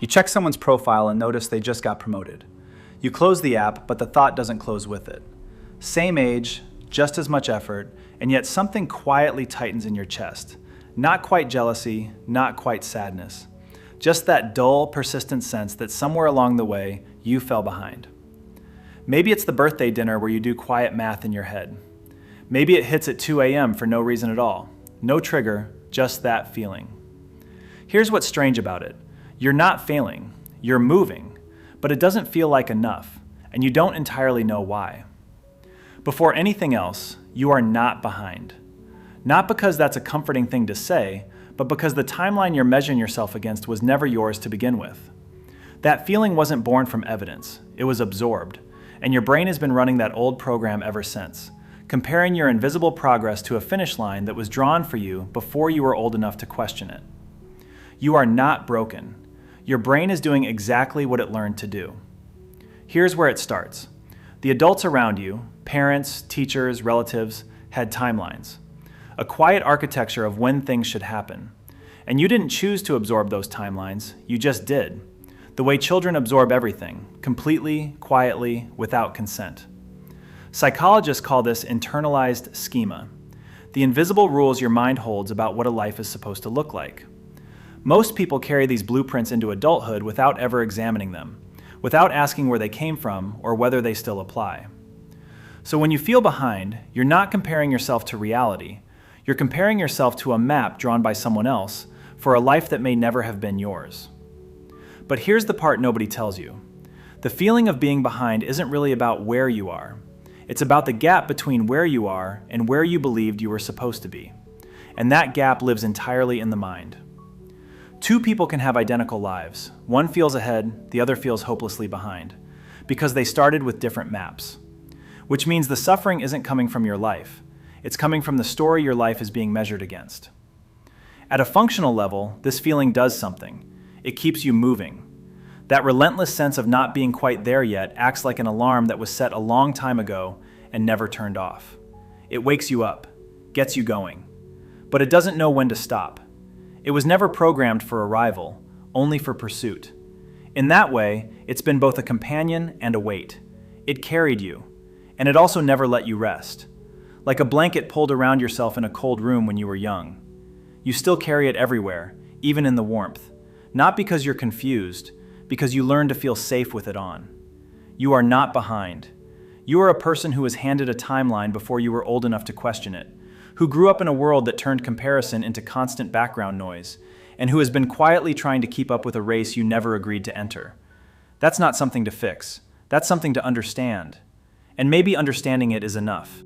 You check someone's profile and notice they just got promoted. You close the app, but the thought doesn't close with it. Same age, just as much effort, and yet something quietly tightens in your chest. Not quite jealousy, not quite sadness. Just that dull, persistent sense that somewhere along the way, you fell behind. Maybe it's the birthday dinner where you do quiet math in your head. Maybe it hits at 2 a.m. for no reason at all. No trigger, just that feeling. Here's what's strange about it. You're not failing, you're moving, but it doesn't feel like enough, and you don't entirely know why. Before anything else, you are not behind. Not because that's a comforting thing to say, but because the timeline you're measuring yourself against was never yours to begin with. That feeling wasn't born from evidence, it was absorbed, and your brain has been running that old program ever since, comparing your invisible progress to a finish line that was drawn for you before you were old enough to question it. You are not broken. Your brain is doing exactly what it learned to do. Here's where it starts. The adults around you, parents, teachers, relatives, had timelines. A quiet architecture of when things should happen. And you didn't choose to absorb those timelines, you just did. The way children absorb everything, completely, quietly, without consent. Psychologists call this internalized schema, the invisible rules your mind holds about what a life is supposed to look like. Most people carry these blueprints into adulthood without ever examining them, without asking where they came from or whether they still apply. So when you feel behind, you're not comparing yourself to reality, you're comparing yourself to a map drawn by someone else for a life that may never have been yours. But here's the part nobody tells you. The feeling of being behind isn't really about where you are. It's about the gap between where you are and where you believed you were supposed to be. And that gap lives entirely in the mind. Two people can have identical lives. One feels ahead, the other feels hopelessly behind, because they started with different maps. Which means the suffering isn't coming from your life. It's coming from the story your life is being measured against. At a functional level, this feeling does something. It keeps you moving. That relentless sense of not being quite there yet acts like an alarm that was set a long time ago and never turned off. It wakes you up, gets you going. But it doesn't know when to stop. It was never programmed for arrival, only for pursuit. In that way, it's been both a companion and a weight. It carried you, and it also never let you rest. Like a blanket pulled around yourself in a cold room when you were young. You still carry it everywhere, even in the warmth. Not because you're confused, because you learn to feel safe with it on. You are not behind. You are a person who was handed a timeline before you were old enough to question it, who grew up in a world that turned comparison into constant background noise, and who has been quietly trying to keep up with a race you never agreed to enter. That's not something to fix. That's something to understand. And maybe understanding it is enough.